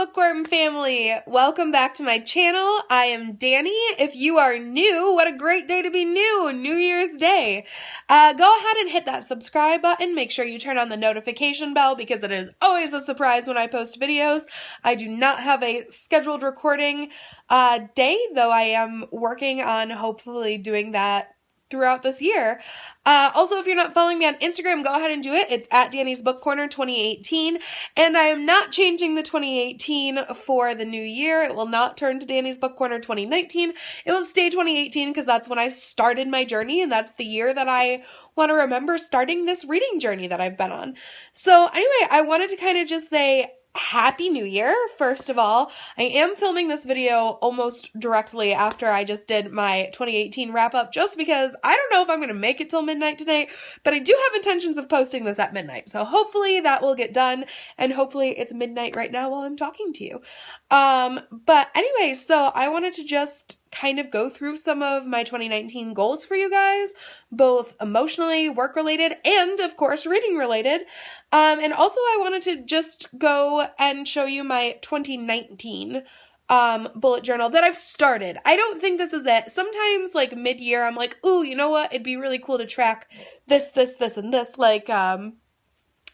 Bookworm family! Welcome back to my channel. I am Danny. If you are new, what a great day to be new! New Year's Day. Go ahead and hit that subscribe button. Make sure you turn on the notification bell because it is always a surprise when I post videos. I do not have a scheduled recording day, though I am working on hopefully doing that throughout this year. Also, if you're not following me on Instagram, go ahead and do it. It's at Danny's Book Corner 2018, and I am not changing the 2018 for the new year. It will not turn to Danny's Book Corner 2019. It will stay 2018 because that's when I started my journey, and that's the year that I want to remember starting this reading journey that I've been on. So anyway, I wanted to kind of just say Happy New Year, first of all. I am filming this video almost directly after I just did my 2018 wrap-up, just because I don't know if I'm going to make it till midnight tonight, but I do have intentions of posting this at midnight, so hopefully that will get done, and hopefully it's midnight right now while I'm talking to you. But anyway, so I wanted to just kind of go through some of my 2019 goals for you guys, both emotionally, work-related, and of course reading-related. And also I wanted to just go and show you my 2019 bullet journal that I've started. I don't think this is it. Sometimes like mid-year I'm like, ooh, you know what? It'd be really cool to track this, and this. Like,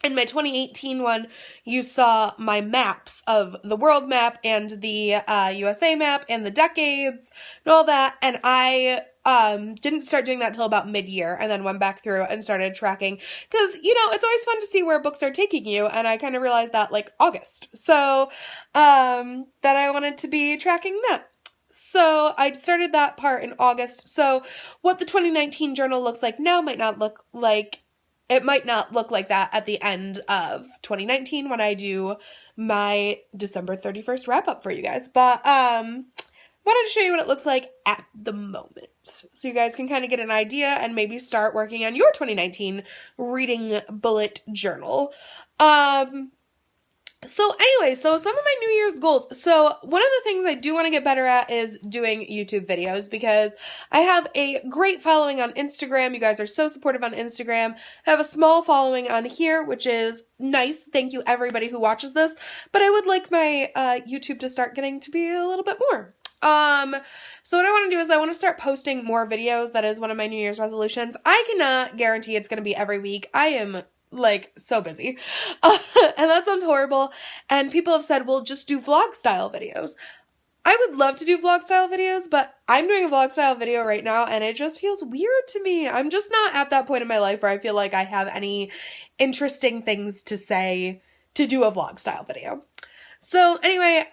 in my 2018 one, you saw my maps of the world map and the USA map and the decades and all that, and I didn't start doing that till about mid-year, and then went back through and started tracking, because, you know, it's always fun to see where books are taking you, and I kind of realized that, like, August, so, that I wanted to be tracking that. So I started that part in August, so what the 2019 journal looks like now might not look like that at the end of 2019 when I do my December 31st wrap-up for you guys. But wanted to show you what it looks like at the moment, so you guys can kind of get an idea and maybe start working on your 2019 reading bullet journal. So anyway, so some of my New Year's goals. So one of the things I do want to get better at is doing YouTube videos, because I have a great following on Instagram. You guys are so supportive on Instagram. I have a small following on here, which is nice. Thank you everybody who watches this. But I would like my YouTube to start getting to be a little bit more. So what I want to do is I want to start posting more videos. That is one of my New Year's resolutions. I cannot guarantee it's going to be every week. I am like so busy, and that sounds horrible, and people have said, well, just do vlog style videos. I would love to do vlog style videos, but I'm doing a vlog style video right now and it just feels weird to me. I'm just not at that point in my life where I feel like I have any interesting things to say to do a vlog style video. So anyway,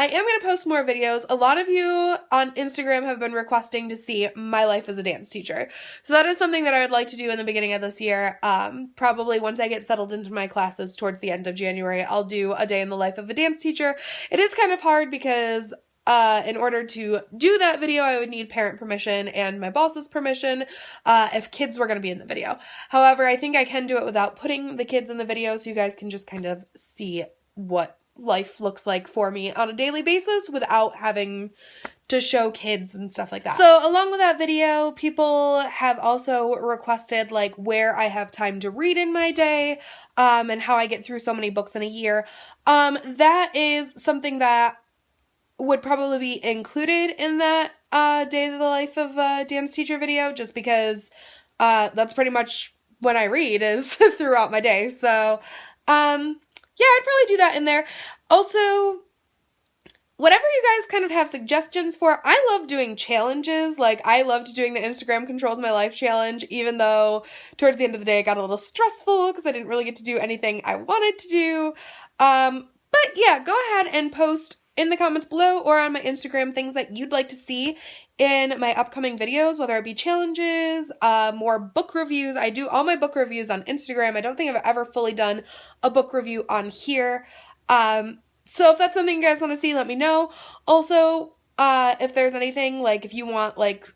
I am going to post more videos. A lot of you on Instagram have been requesting to see my life as a dance teacher. So that is something that I would like to do in the beginning of this year. Probably once I get settled into my classes towards the end of January, I'll do a day in the life of a dance teacher. It is kind of hard because in order to do that video, I would need parent permission and my boss's permission if kids were going to be in the video. However, I think I can do it without putting the kids in the video, so you guys can just kind of see what life looks like for me on a daily basis without having to show kids and stuff like that. So along with that video, people have also requested like where I have time to read in my day, and how I get through so many books in a year. That is something that would probably be included in that day of the life of a dance teacher video, just because that's pretty much when I read is throughout my day. So yeah, I'd probably do that in there. Also, whatever you guys kind of have suggestions for, I love doing challenges. Like, I loved doing the Instagram Controls My Life challenge, even though towards the end of the day it got a little stressful because I didn't really get to do anything I wanted to do. But yeah, go ahead and post in the comments below or on my Instagram things that you'd like to see in my upcoming videos, whether it be challenges, more book reviews. I do all my book reviews on Instagram. I don't think I've ever fully done a book review on here. So if that's something you guys want to see, let me know. Also, if there's anything, like if you want like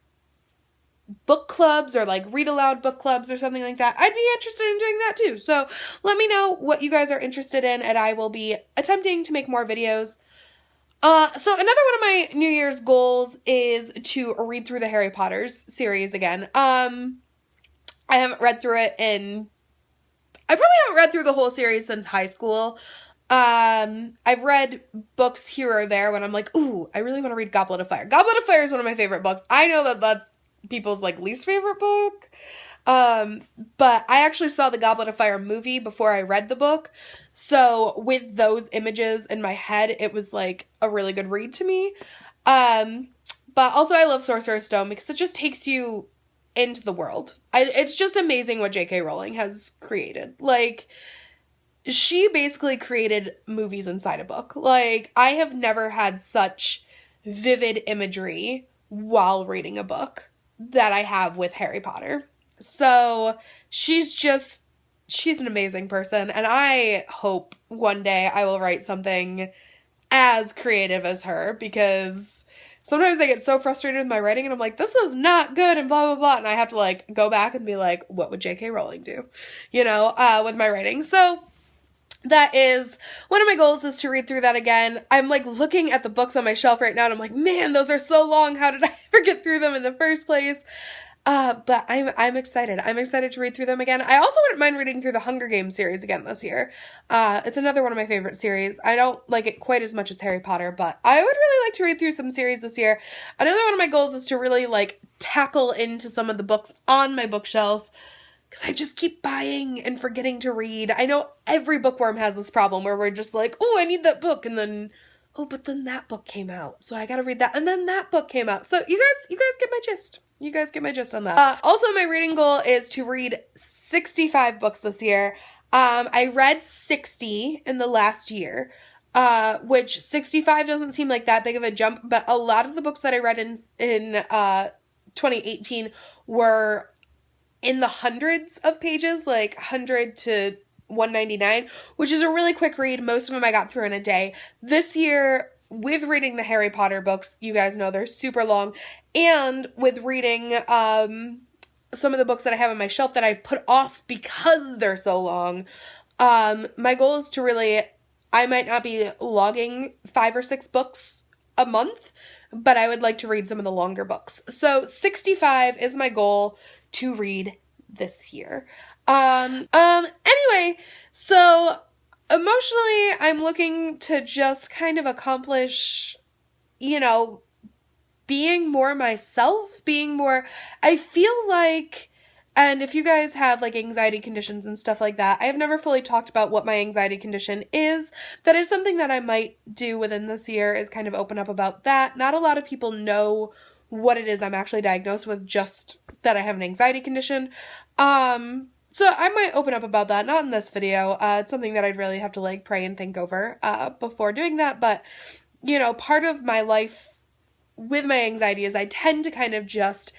book clubs or like read aloud book clubs or something like that, I'd be interested in doing that too. So let me know what you guys are interested in, and I will be attempting to make more videos. So another one of my New Year's goals is to read through the Harry Potter series again. I haven't read through it I probably haven't read through the whole series since high school. I've read books here or there when I'm like, ooh, I really want to read Goblet of Fire. Goblet of Fire is one of my favorite books. I know that that's people's like least favorite book. But I actually saw the Goblet of Fire movie before I read the book. So with those images in my head, it was like a really good read to me. But also I love Sorcerer's Stone because it just takes you into the world. It's just amazing what J.K. Rowling has created. Like, she basically created movies inside a book. Like, I have never had such vivid imagery while reading a book that I have with Harry Potter. So, she's an amazing person, and I hope one day I will write something as creative as her, because sometimes I get so frustrated with my writing and I'm like, this is not good and blah, blah, blah. And I have to like go back and be like, what would J.K. Rowling do? With my writing. So that is one of my goals, is to read through that again. I'm like looking at the books on my shelf right now and I'm like, man, those are so long. How did I ever get through them in the first place? But I'm excited. I'm excited to read through them again. I also wouldn't mind reading through the Hunger Games series again this year. It's another one of my favorite series. I don't like it quite as much as Harry Potter, but I would really like to read through some series this year. Another one of my goals is to really like tackle into some of the books on my bookshelf, because I just keep buying and forgetting to read. I know every bookworm has this problem where we're just like, oh, I need that book, and then, oh, but then that book came out, so I gotta read that, and then that book came out. So you guys get my gist. You guys get my gist on that. Also, my reading goal is to read 65 books this year. I read 60 in the last year, which 65 doesn't seem like that big of a jump, but a lot of the books that I read in 2018 were in the hundreds of pages, like 100 to 199, which is a really quick read. Most of them I got through in a day. This year, with reading the Harry Potter books, you guys know they're super long, and with reading some of the books that I have on my shelf that I've put off because they're so long, my goal is to really, I might not be logging 5 or 6 books a month, but I would like to read some of the longer books. So 65 is my goal to read this year. Anyway, so emotionally, I'm looking to just kind of accomplish, being more myself, I feel like, and if you guys have like anxiety conditions and stuff like that, I have never fully talked about what my anxiety condition is. That is something that I might do within this year, is kind of open up about that. Not a lot of people know what it is I'm actually diagnosed with, just that I have an anxiety condition. So I might open up about that, not in this video. It's something that I'd really have to like pray and think over before doing that. But, part of my life with my anxiety is I tend to kind of just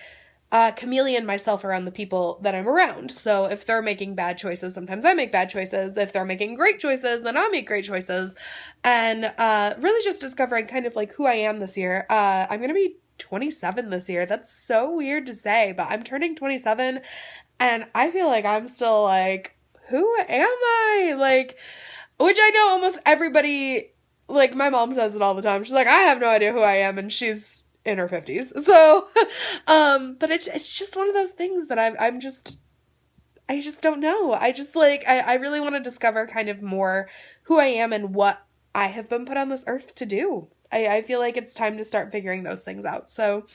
chameleon myself around the people that I'm around. So if they're making bad choices, sometimes I make bad choices. If they're making great choices, then I'll make great choices. And really just discovering kind of like who I am this year. I'm going to be 27 this year. That's so weird to say, but I'm turning 27 and I feel like I'm still like, who am I? Like, which I know almost everybody, like my mom says it all the time. She's like, I have no idea who I am, and she's in her 50s. So, but it's just one of those things that I just don't know. I just like, I really want to discover kind of more who I am and what I have been put on this earth to do. I feel like it's time to start figuring those things out. So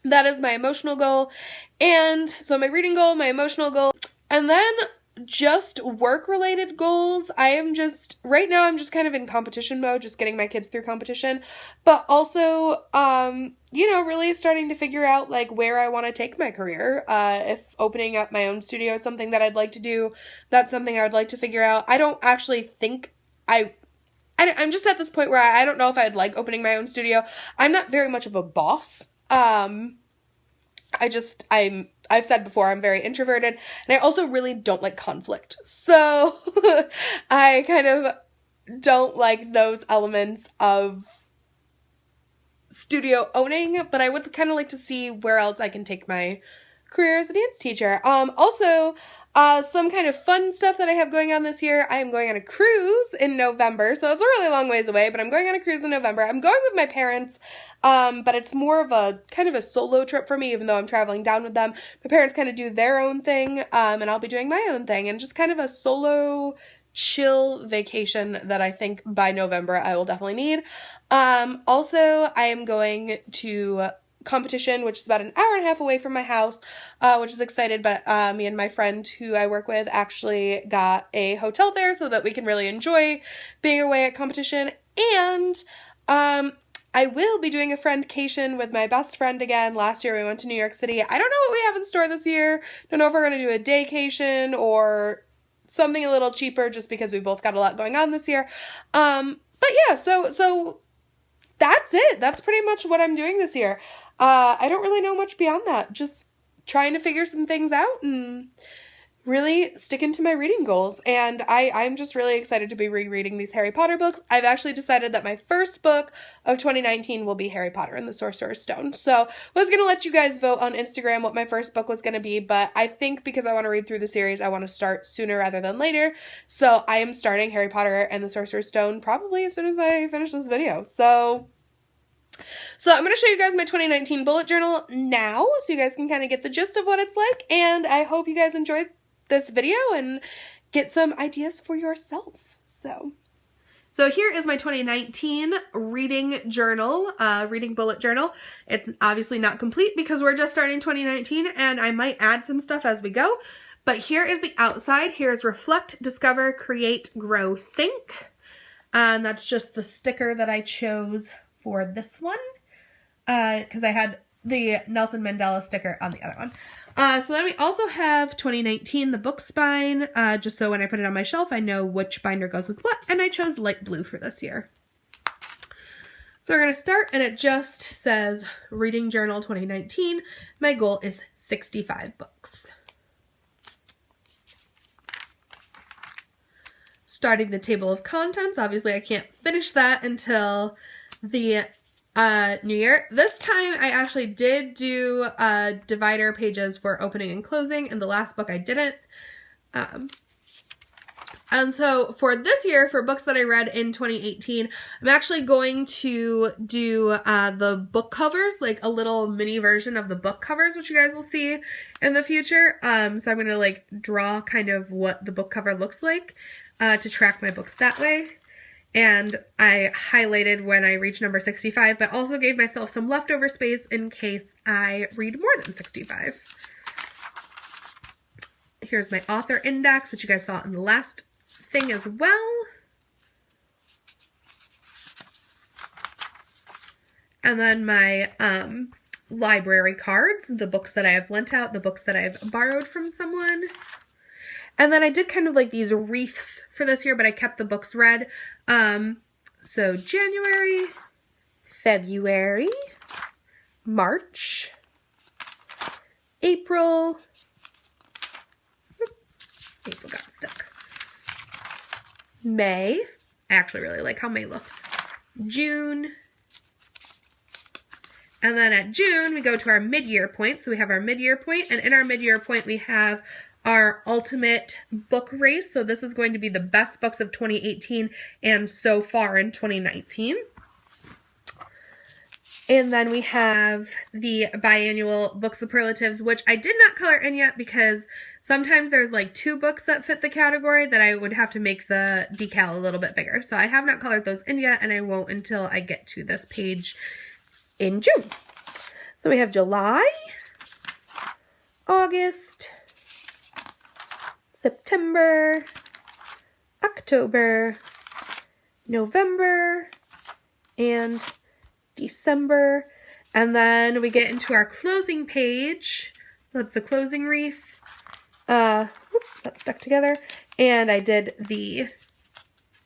that is my emotional goal. And so my reading goal, my emotional goal, and then just work-related goals. Right now I'm just kind of in competition mode, just getting my kids through competition, but also, really starting to figure out like where I want to take my career. If opening up my own studio is something that I'd like to do, that's something I would like to figure out. I don't actually think I'm just at this point where I don't know if I'd like opening my own studio. I'm not very much of a boss. I've said before, I'm very introverted, and I also really don't like conflict. So I kind of don't like those elements of studio owning, but I would kind of like to see where else I can take my career as a dance teacher. Also, some kind of fun stuff that I have going on this year. I am going on a cruise in November, so it's a really long ways away, but I'm going on a cruise in November. I'm going with my parents, but it's more of a kind of a solo trip for me, even though I'm traveling down with them. My parents kind of do their own thing, and I'll be doing my own thing, and just kind of a solo chill vacation that I think by November I will definitely need. Also, I am going to competition, which is about an hour and a half away from my house, which is excited, but me and my friend who I work with actually got a hotel there so that we can really enjoy being away at competition. And I will be doing a friendcation with my best friend again. Last year we went to New York City. I don't know what we have in store this year. Don't know if we're going to do a daycation or something a little cheaper just because we both got a lot going on this year. But yeah, so that's it. That's pretty much what I'm doing this year. I don't really know much beyond that. Just trying to figure some things out and really sticking to my reading goals. And I'm just really excited to be rereading these Harry Potter books. I've actually decided that my first book of 2019 will be Harry Potter and the Sorcerer's Stone. So I was going to let you guys vote on Instagram what my first book was going to be, but I think because I want to read through the series, I want to start sooner rather than later. So I am starting Harry Potter and the Sorcerer's Stone probably as soon as I finish this video. So I'm going to show you guys my 2019 bullet journal now so you guys can kind of get the gist of what it's like. And I hope you guys enjoyed this video and get some ideas for yourself. So here is my 2019 reading journal, reading bullet journal. It's obviously not complete because we're just starting 2019 and I might add some stuff as we go. But here is the outside. Here's Reflect, Discover, Create, Grow, Think. And that's just the sticker that I chose for this one because I had the Nelson Mandela sticker on the other one. So then we also have 2019, the book spine, just so when I put it on my shelf, I know which binder goes with what, and I chose light blue for this year. So we're going to start, and it just says Reading Journal 2019. My goal is 65 books. Starting the table of contents. Obviously, I can't finish that until the New Year. This time I actually did do divider pages for opening and closing, and the last book I didn't. And so for this year, for books that I read in 2018, I'm actually going to do the book covers, like a little mini version of the book covers, which you guys will see in the future. So I'm going to like draw kind of what the book cover looks like to track my books that way. And I highlighted when I reached number 65, but also gave myself some leftover space in case I read more than 65. Here's my author index, which you guys saw in the last thing as well. And then my library cards, the books that I have lent out, the books that I've borrowed from someone. And then I did kind of like these wreaths for this year, but I kept the books read. So January, February, March, April got stuck. May, I actually really like how May looks. June, and then at June we go to our mid-year point. So we have our mid-year point, and in our mid-year point we have our ultimate book race. So this is going to be the best books of 2018 and so far in 2019. And then we have the biannual book superlatives, which I did not color in yet because sometimes there's like 2 books that fit the category that I would have to make the decal a little bit bigger. So I have not colored those in yet, and I won't until I get to this page in June. So we have July, August, September, October, November, and December. And then we get into our closing page. That's the closing wreath. That's stuck together. And I did the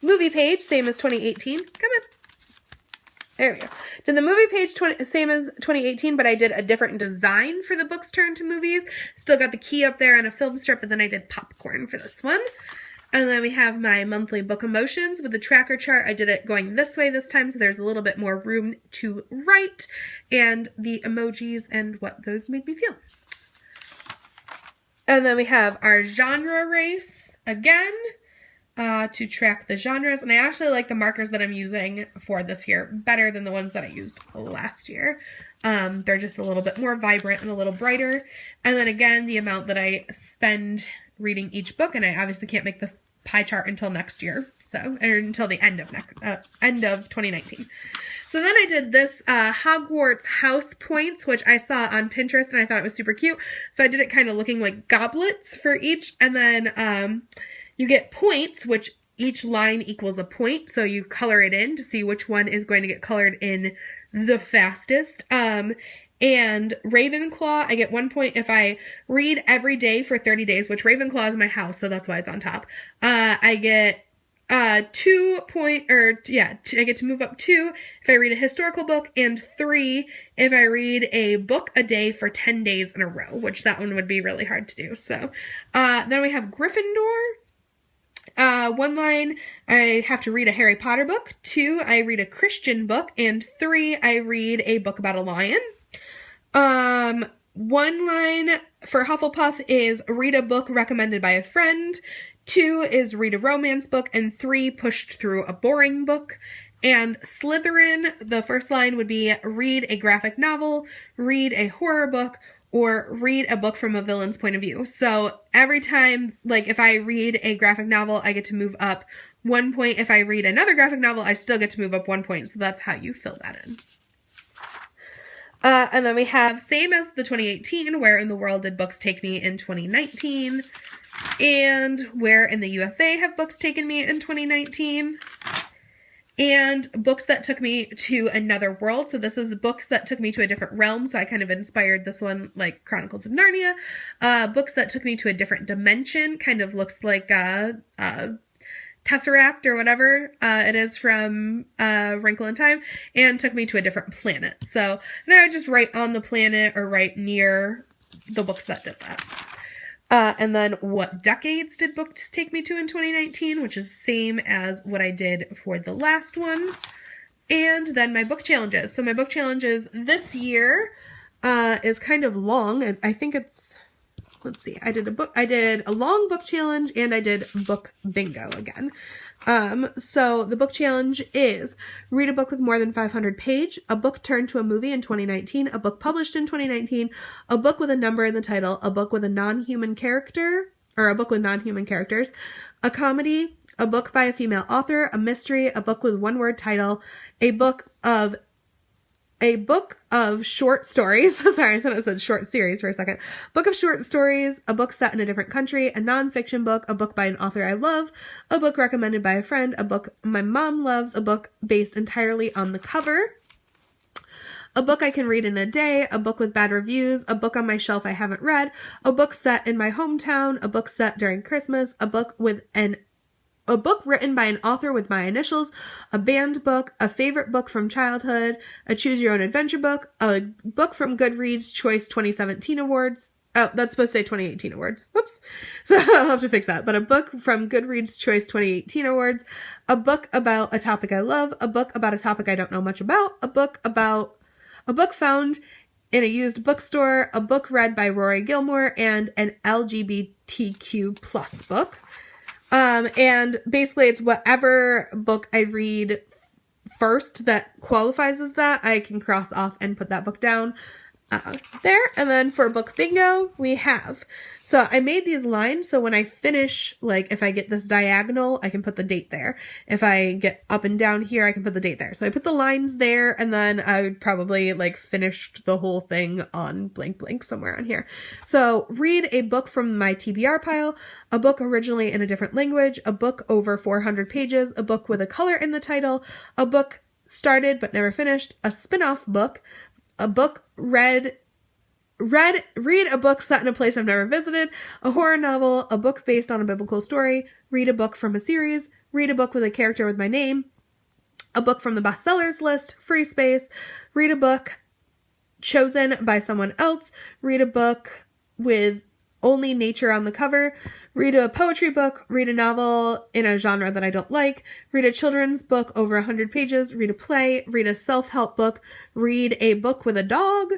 movie page, same as 2018. Come on. There we go. Did the movie page same as 2018, but I did a different design for the books turned to movies. Still got the key up there and a film strip, but then I did popcorn for this one. And then we have my monthly book emotions with the tracker chart. I did it going this way this time, so there's a little bit more room to write, and the emojis and what those made me feel. And then we have our genre race again. To track the genres, and I actually like the markers that I'm using for this year better than the ones that I used last year. They're just a little bit more vibrant and a little brighter. And then again, the amount that I spend reading each book, and I obviously can't make the pie chart until next year. So, or until the end of 2019. So then I did this Hogwarts house points, which I saw on Pinterest and I thought it was super cute. So I did it kind of looking like goblets for each. And then you get points, which each line equals a point. So you color it in to see which one is going to get colored in the fastest. And Ravenclaw, I get 1 point if I read every day for 30 days, which Ravenclaw is my house, so that's why it's on top. I get 2 point, I get to move up 2 if I read a historical book, and 3 if I read a book a day for 10 days in a row, which that one would be really hard to do. So, then we have Gryffindor. 1 line, I have to read a Harry Potter book. 2, I read a Christian book, and 3, I read a book about a lion. 1 line for Hufflepuff is read a book recommended by a friend. 2 is read a romance book, and 3 pushed through a boring book. And Slytherin, the first line would be read a graphic novel, read a horror book, or read a book from a villain's point of view. So every time, like if I read a graphic novel, I get to move up 1 point. If I read another graphic novel, I still get to move up 1 point. So that's how you fill that in. And then we have same as the 2018, where in the world did books take me in 2019, and where in the USA have books taken me in 2019, and books that took me to another world. So this is books that took me to a different realm. So I kind of inspired this one like Chronicles of Narnia. Books that took me to a different dimension, kind of looks like Tesseract or whatever it is from Wrinkle in Time, and took me to a different planet. So now I just write on the planet or right near the books that did that. And then what decades did books take me to in 2019, which is same as what I did for the last one. And then my book challenges. So my book challenges this year is kind of long. I think it's, let's see, I did a long book challenge, and I did book bingo again. So the book challenge is read a book with more than 500 pages, a book turned to a movie in 2019, a book published in 2019, a book with a number in the title, a book with a non-human character, or a book with non-human characters, a comedy, a book by a female author, a mystery, a book with one word title, a book of short stories. Sorry, I thought it said short series for a second. Book of short stories, a book set in a different country, a nonfiction book, a book by an author I love, a book recommended by a friend, a book my mom loves, a book based entirely on the cover, a book I can read in a day, a book with bad reviews, a book on my shelf I haven't read, a book set in my hometown, a book set during Christmas, a book written by an author with my initials, a banned book, a favorite book from childhood, a choose your own adventure book, a book from Goodreads Choice 2017 Awards. Oh, that's supposed to say 2018 awards. Whoops. So I'll have to fix that. But a book from Goodreads Choice 2018 Awards, a book about a topic I love, a book about a topic I don't know much about, a book found in a used bookstore, a book read by Rory Gilmore, and an LGBTQ plus book. And basically it's whatever book I read first that qualifies as that, I can cross off and put that book down there. And then for book bingo, we have, so I made these lines so when I finish, like if I get this diagonal, I can put the date there. If I get up and down here, I can put the date there. So I put the lines there, and then I would probably like finished the whole thing on blank blank somewhere on here. So read a book from my TBR pile, a book originally in a different language, a book over 400 pages, a book with a color in the title, a book started but never finished, a spin-off book, a book read a book set in a place I've never visited, a horror novel, a book based on a biblical story, read a book from a series, read a book with a character with my name, a book from the bestsellers list, free space, read a book chosen by someone else, read a book with only nature on the cover, read a poetry book, read a novel in a genre that I don't like, read a children's book over 100 pages, read a play, read a self-help book, read a book with a dog.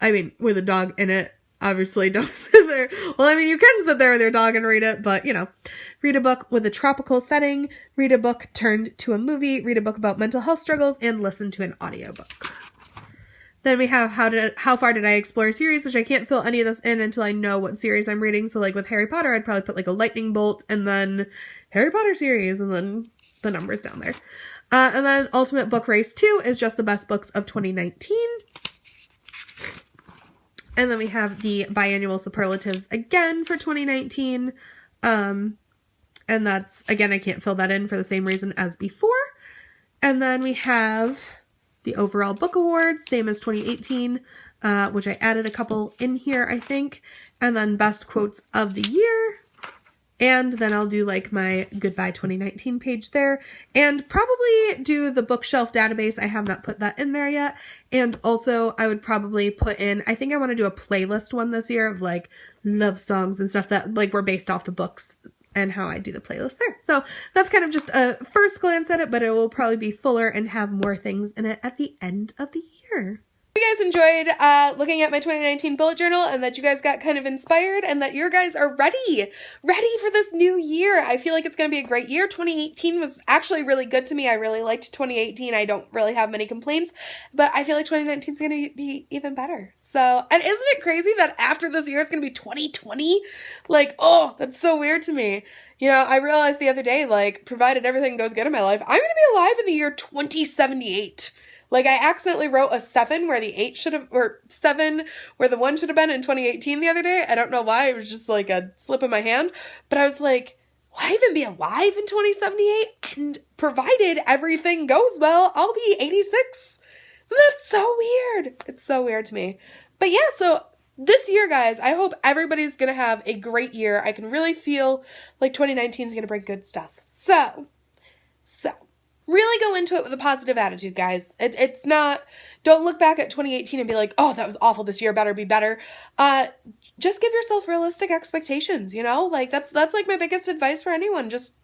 I mean, with a dog in it. Obviously, don't sit there. Well, I mean, you can sit there with your dog and read it, but, you know. Read a book with a tropical setting, read a book turned to a movie, read a book about mental health struggles, and listen to an audiobook. Then we have how far did I explore a series, which I can't fill any of this in until I know what series I'm reading. So like with Harry Potter, I'd probably put like a lightning bolt and then Harry Potter series, and then the numbers down there. And then Ultimate Book Race 2 is just the best books of 2019. And then we have the biannual superlatives again for 2019. And that's, again, I can't fill that in for the same reason as before. And then we have the overall book awards, same as 2018, which I added a couple in here, I think. And then best quotes of the year. And then I'll do like my goodbye 2019 page there, and probably do the bookshelf database. I have not put that in there yet. And also I would probably put in, I think I want to do a playlist one this year of like love songs and stuff that like were based off the books and how I do the playlist there. So that's kind of just a first glance at it, but it will probably be fuller and have more things in it at the end of the year. Hope you guys enjoyed looking at my 2019 bullet journal, and that you guys got kind of inspired, and that you guys are ready for this new year. I feel like it's going to be a great year. 2018 was actually really good to me. I really liked 2018. I don't really have many complaints, but I feel like 2019 is going to be even better. So, and isn't it crazy that after this year it's going to be 2020? Like, oh, that's so weird to me. You know, I realized the other day, like, provided everything goes good in my life, I'm going to be alive in the year 2078. Like, I accidentally wrote a 7 where the 8 should have, or 7 where the 1 should have been in 2018 the other day. I don't know why. It was just like a slip in my hand. But I was like, will I even be alive in 2078? And provided everything goes well, I'll be 86. So that's so weird. It's so weird to me. But yeah, so this year, guys, I hope everybody's going to have a great year. I can really feel like 2019 is going to bring good stuff. So. Really go into it with a positive attitude, guys. It's not, don't look back at 2018 and be like, oh, that was awful this year, better be better. Just give yourself realistic expectations, you know? Like, that's like my biggest advice for anyone. Just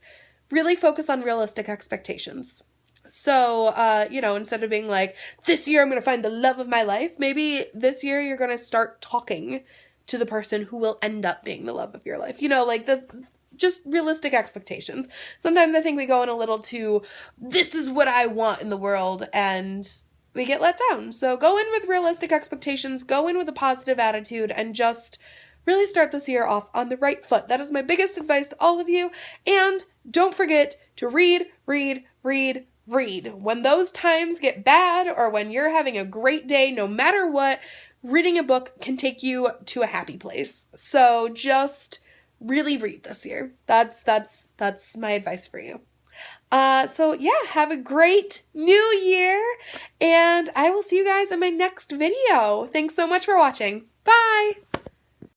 really focus on realistic expectations. So, you know, instead of being like, this year I'm going to find the love of my life, maybe this year you're going to start talking to the person who will end up being the love of your life. You know, like this. Just realistic expectations. Sometimes I think we go in a little too, this is what I want in the world, and we get let down. So go in with realistic expectations, go in with a positive attitude, and just really start this year off on the right foot. That is my biggest advice to all of you. And don't forget to read. When those times get bad, or when you're having a great day, no matter what, reading a book can take you to a happy place. So just really read this year. That's my advice for you. So yeah, have a great new year, and I will see you guys in my next video. Thanks so much for watching. Bye!